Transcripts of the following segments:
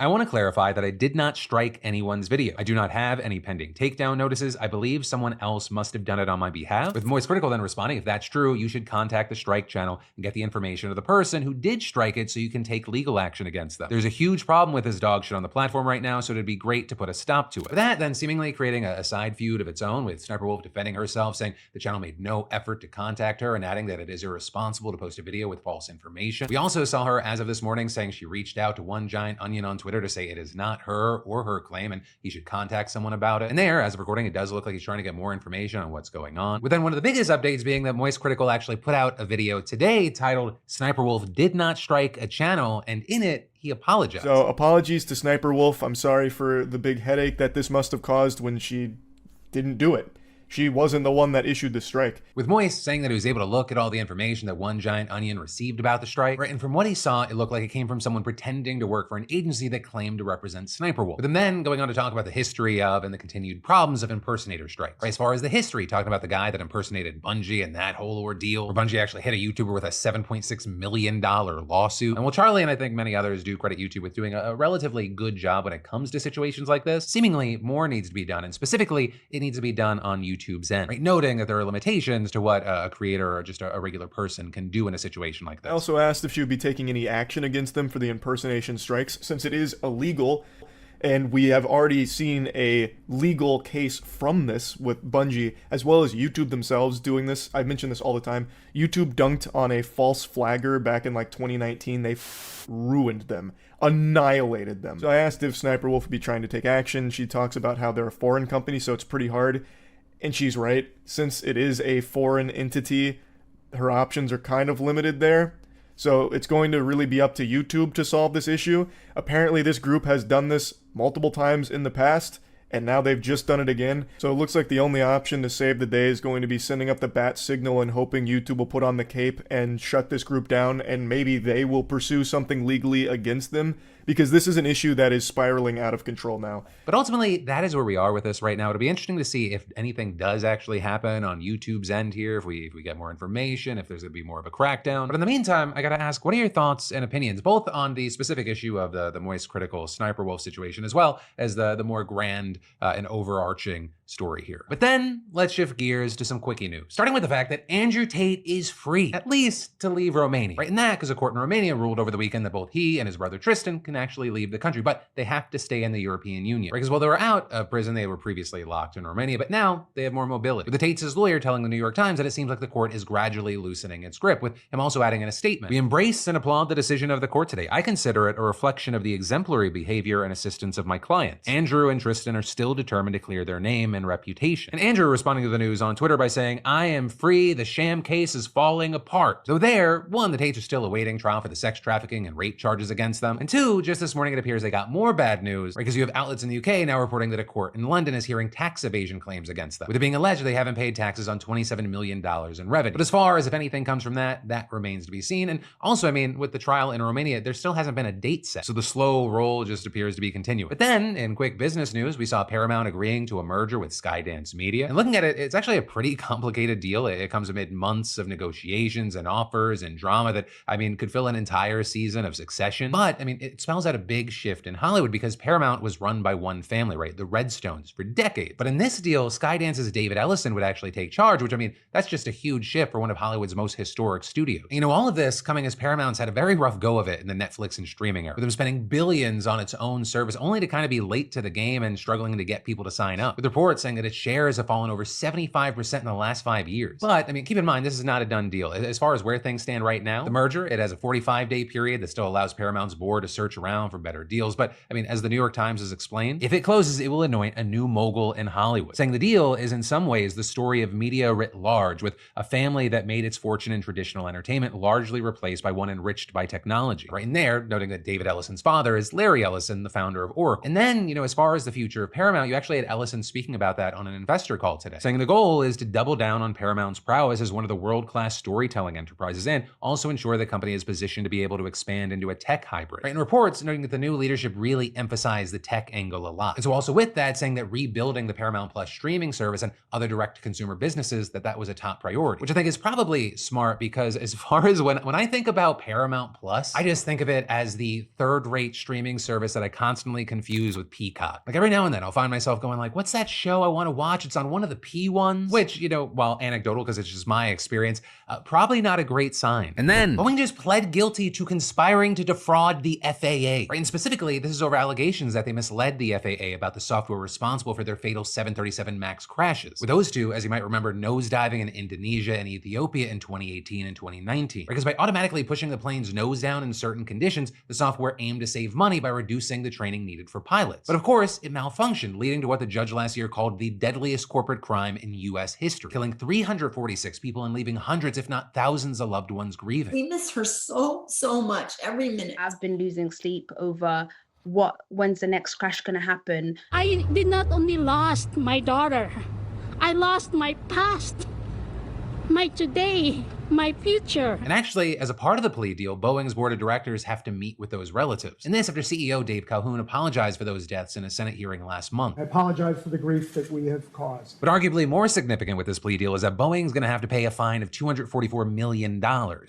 I want to clarify that I did not strike anyone's video. I do not have any pending takedown notices. I believe someone else must have done it on my behalf. With MoistCritikal then responding, if that's true, you should contact the strike channel and get the information of the person who did strike it so you can take legal action against them. There's a huge problem with this dog shit on the platform right now, so it'd be great to put a stop to it. With that, then seemingly creating a side feud of its own, with Sniperwolf defending herself, saying the channel made no effort to contact her and adding that it is irresponsible to post a video with false information. We also saw her as of this morning saying she reached out to One Giant Onion on Twitter to say it is not her or her claim and he should contact someone about it. And there, as of recording, it does look like he's trying to get more information on what's going on. With then one of the biggest updates being that MoistCritikal actually put out a video today titled Sniperwolf Did Not Strike a Channel, and in it, he apologized. So apologies to Sniperwolf. I'm sorry for the big headache that this must have caused when she didn't do it. She wasn't the one that issued the strike. With Moist saying that he was able to look at all the information that One Giant Onion received about the strike, right? And from what he saw, it looked like it came from someone pretending to work for an agency that claimed to represent Sniperwolf. With him then going on to talk about the history of and the continued problems of impersonator strikes. Right? As far as the history, talking about the guy that impersonated Bungie and that whole ordeal, where Bungie actually hit a YouTuber with a $7.6 million lawsuit. And while Charlie and I think many others do credit YouTube with doing a relatively good job when it comes to situations like this, seemingly more needs to be done, and specifically, it needs to be done on YouTube's end, right? Noting that there are limitations to what a creator or just a regular person can do in a situation like this. I also asked if she would be taking any action against them for the impersonation strikes, since it is illegal, and we have already seen a legal case from this with Bungie, as well as YouTube themselves doing this. I mention this all the time. YouTube dunked on a false flagger back in like 2019. They ruined them, annihilated them. So I asked if Sniperwolf would be trying to take action. She talks about how they're a foreign company, so it's pretty hard. And she's right. Since it is a foreign entity, her options are kind of limited there. So it's going to really be up to YouTube to solve this issue. Apparently this group has done this multiple times in the past, and now they've just done it again. So it looks like the only option to save the day is going to be sending up the bat signal and hoping YouTube will put on the cape and shut this group down, and maybe they will pursue something legally against them, because this is an issue that is spiraling out of control now. But ultimately, that is where we are with this right now. It'll be interesting to see if anything does actually happen on YouTube's end here, if we get more information, if there's gonna be more of a crackdown. But in the meantime, I gotta ask, what are your thoughts and opinions, both on the specific issue of the MoistCritikal Sniperwolf situation, as well as the more grand and overarching story here. But then let's shift gears to some quickie news, starting with the fact that Andrew Tate is free, at least to leave Romania. Right, and that because a court in Romania ruled over the weekend that both he and his brother Tristan can actually leave the country, but they have to stay in the European Union. Right, because while they were out of prison, they were previously locked in Romania, but now they have more mobility. With the Tates' lawyer telling the New York Times that it seems like the court is gradually loosening its grip, with him also adding in a statement, "We embrace and applaud the decision of the court today. I consider it a reflection of the exemplary behavior and assistance of my clients. Andrew and Tristan are still determined to clear their name and reputation." And Andrew responding to the news on Twitter by saying, "I am free, the sham case is falling apart." Though there, one, the Tates are still awaiting trial for the sex trafficking and rape charges against them, and two, just this morning it appears they got more bad news, right? Because you have outlets in the UK now reporting that a court in London is hearing tax evasion claims against them, with it being alleged they haven't paid taxes on $27 million in revenue. But as far as if anything comes from that, that remains to be seen. And also, I mean, with the trial in Romania, there still hasn't been a date set, so the slow roll just appears to be continuing. But then, in quick business news, we saw Paramount agreeing to a merger with Skydance Media. And looking at it, it's actually a pretty complicated deal. It comes amid months of negotiations and offers and drama that, I mean, could fill an entire season of Succession. But, I mean, it spells out a big shift in Hollywood because Paramount was run by one family, right? The Redstones, for decades. But in this deal, Skydance's David Ellison would actually take charge, which, I mean, that's just a huge shift for one of Hollywood's most historic studios. You know, all of this coming as Paramount's had a very rough go of it in the Netflix and streaming era, with them spending billions on its own service, only to kind of be late to the game and struggling to get people to sign up, with reports saying that its shares have fallen over 75% in the last 5 years. But, I mean, keep in mind, this is not a done deal. As far as where things stand right now, the merger, it has a 45-day period that still allows Paramount's board to search around for better deals. But, I mean, as the New York Times has explained, if it closes, it will anoint a new mogul in Hollywood, saying the deal is in some ways the story of media writ large, with a family that made its fortune in traditional entertainment largely replaced by one enriched by technology. Right in there, noting that David Ellison's father is Larry Ellison, the founder of Oracle. And then, you know, as far as the future of Paramount, you actually had Ellison speaking about that on an investor call today, saying the goal is to double down on Paramount's prowess as one of the world-class storytelling enterprises and also ensure the company is positioned to be able to expand into a tech hybrid. Right? And reports noting that the new leadership really emphasized the tech angle a lot. And so also with that, saying that rebuilding the Paramount Plus streaming service and other direct-to-consumer businesses, that was a top priority, which I think is probably smart because as far as when I think about Paramount Plus, I just think of it as the third-rate streaming service that I constantly confuse with Peacock. Like every now and then I'll find myself going like, what's that show I want to watch? It's on one of the P ones, which, while anecdotal because it's just my experience, probably not a great sign. And then Boeing just pled guilty to conspiring to defraud the FAA. Right? And specifically, this is over allegations that they misled the FAA about the software responsible for their fatal 737 MAX crashes. With those two, as you might remember, nosediving in Indonesia and Ethiopia in 2018 and 2019. Because by automatically pushing the plane's nose down in certain conditions, the software aimed to save money by reducing the training needed for pilots. But of course, it malfunctioned, leading to what the judge last year called the deadliest corporate crime in US history, killing 346 people and leaving hundreds, if not thousands, of loved ones grieving. We miss her so much every minute. I've been losing sleep over when's the next crash gonna happen. I did not only lost my daughter, I lost my past, my today, my future. And actually, as a part of the plea deal, Boeing's board of directors have to meet with those relatives. And this after CEO Dave Calhoun apologized for those deaths in a Senate hearing last month. I apologize for the grief that we have caused. But arguably more significant with this plea deal is that Boeing's going to have to pay a fine of $244 million,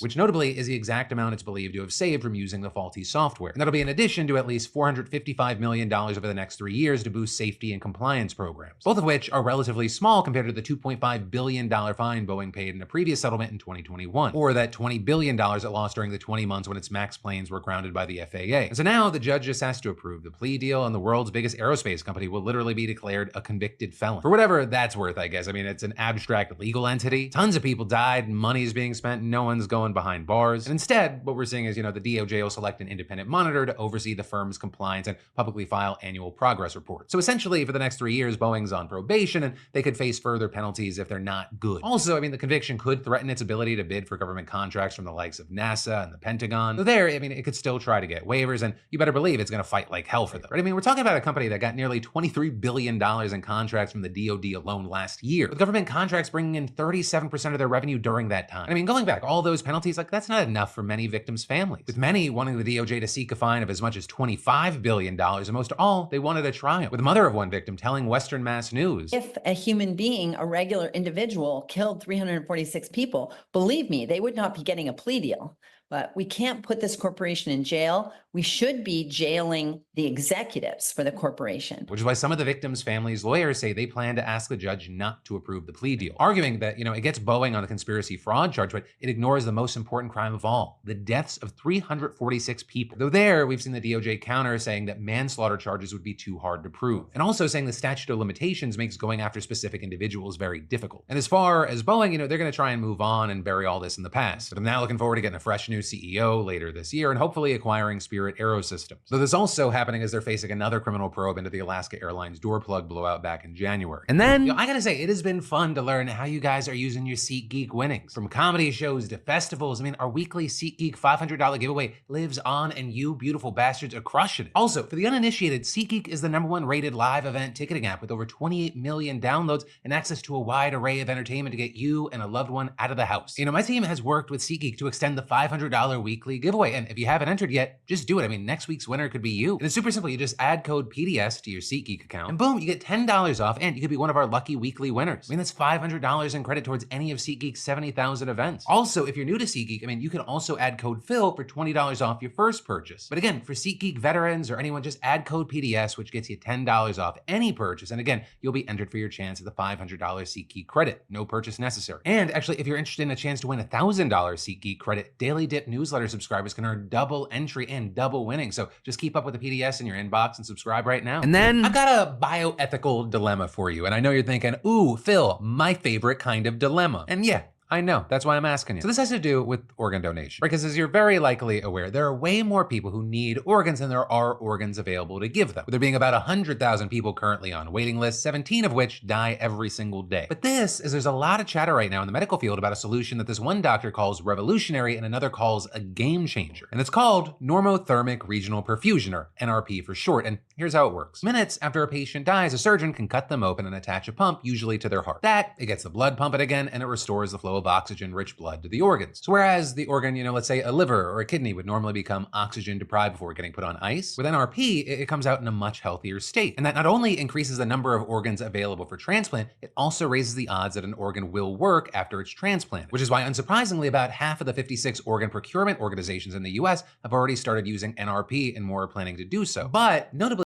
which notably is the exact amount it's believed to have saved from using the faulty software. And that'll be in addition to at least $455 million over the next 3 years to boost safety and compliance programs, both of which are relatively small compared to the $2.5 billion fine Boeing paid in a previous settlement in 2021, or that $20 billion it lost during the 20 months when its MAX planes were grounded by the FAA. And so now the judge just has to approve the plea deal, and the world's biggest aerospace company will literally be declared a convicted felon. For whatever that's worth, I guess. I mean, it's an abstract legal entity. Tons of people died, money's being spent, no one's going behind bars. And instead, what we're seeing is, the DOJ will select an independent monitor to oversee the firm's compliance and publicly file annual progress reports. So essentially, for the next 3 years, Boeing's on probation, and they could face further penalties if they're not good. Also, the conviction could threaten its ability to bid for government contracts from the likes of NASA and the Pentagon. So there, it could still try to get waivers, and you better believe it's going to fight like hell for them. Right? We're talking about a company that got nearly $23 billion in contracts from the DoD alone last year, with government contracts bringing in 37% of their revenue during that time. Going back, all those penalties, that's not enough for many victims' families, with many wanting the DOJ to seek a fine of as much as $25 billion, and most of all, they wanted a trial, with the mother of one victim telling Western Mass News, If a human being, a regular individual, killed 346 people, believe me, they would not be getting a plea deal. But we can't put this corporation in jail. We should be jailing the executives for the corporation. Which is why some of the victims' families' lawyers say they plan to ask the judge not to approve the plea deal, arguing that, it gets Boeing on the conspiracy fraud charge, but it ignores the most important crime of all, the deaths of 346 people. Though there, we've seen the DOJ counter saying that manslaughter charges would be too hard to prove, and also saying the statute of limitations makes going after specific individuals very difficult. And as far as Boeing, they're going to try and move on and bury all this in the past. But I'm now looking forward to getting a fresh new CEO later this year and hopefully acquiring Spirit Aerosystems. So this also happening as they're facing another criminal probe into the Alaska Airlines door plug blowout back in January. And then, I gotta say, it has been fun to learn how you guys are using your SeatGeek winnings. From comedy shows to festivals, our weekly SeatGeek $500 giveaway lives on, and you beautiful bastards are crushing it. Also, for the uninitiated, SeatGeek is the #1 rated live event ticketing app with over 28 million downloads and access to a wide array of entertainment to get you and a loved one out of the house. My team has worked with SeatGeek to extend the $500 weekly giveaway, and if you haven't entered yet, just do it. Next week's winner could be you. And it's super simple. You just add code PDS to your SeatGeek account, and boom, you get $10 off, and you could be one of our lucky weekly winners. That's $500 in credit towards any of SeatGeek's 70,000 events. Also, if you're new to SeatGeek, you can also add code Phil for $20 off your first purchase. But again, for SeatGeek veterans or anyone, just add code PDS, which gets you $10 off any purchase. And again, you'll be entered for your chance at the $500 SeatGeek credit. No purchase necessary. And actually, if you're interested in a chance to win a $1,000 SeatGeek credit, Daily Dip newsletter subscribers can earn double entry and double winning. So just keep up with the PDS in your inbox and subscribe right now. And then I've got a bioethical dilemma for you. And I know you're thinking, ooh, Phil, my favorite kind of dilemma. And yeah, I know, that's why I'm asking you. So this has to do with organ donation, right? Because as you're very likely aware, there are way more people who need organs than there are organs available to give them. With there being about 100,000 people currently on waiting lists, 17 of which die every single day. But this is there's a lot of chatter right now in the medical field about a solution that this one doctor calls revolutionary and another calls a game changer. And it's called normothermic regional perfusion, or NRP for short. And here's how it works. Minutes after a patient dies, a surgeon can cut them open and attach a pump, usually to their heart. It gets the blood pumping again, and it restores the flow of oxygen-rich blood to the organs. So whereas the organ, let's say a liver or a kidney would normally become oxygen deprived before getting put on ice, with NRP, it comes out in a much healthier state. And that not only increases the number of organs available for transplant, it also raises the odds that an organ will work after it's transplanted, which is why, unsurprisingly, about half of the 56 organ procurement organizations in the US have already started using NRP and more are planning to do so. But notably,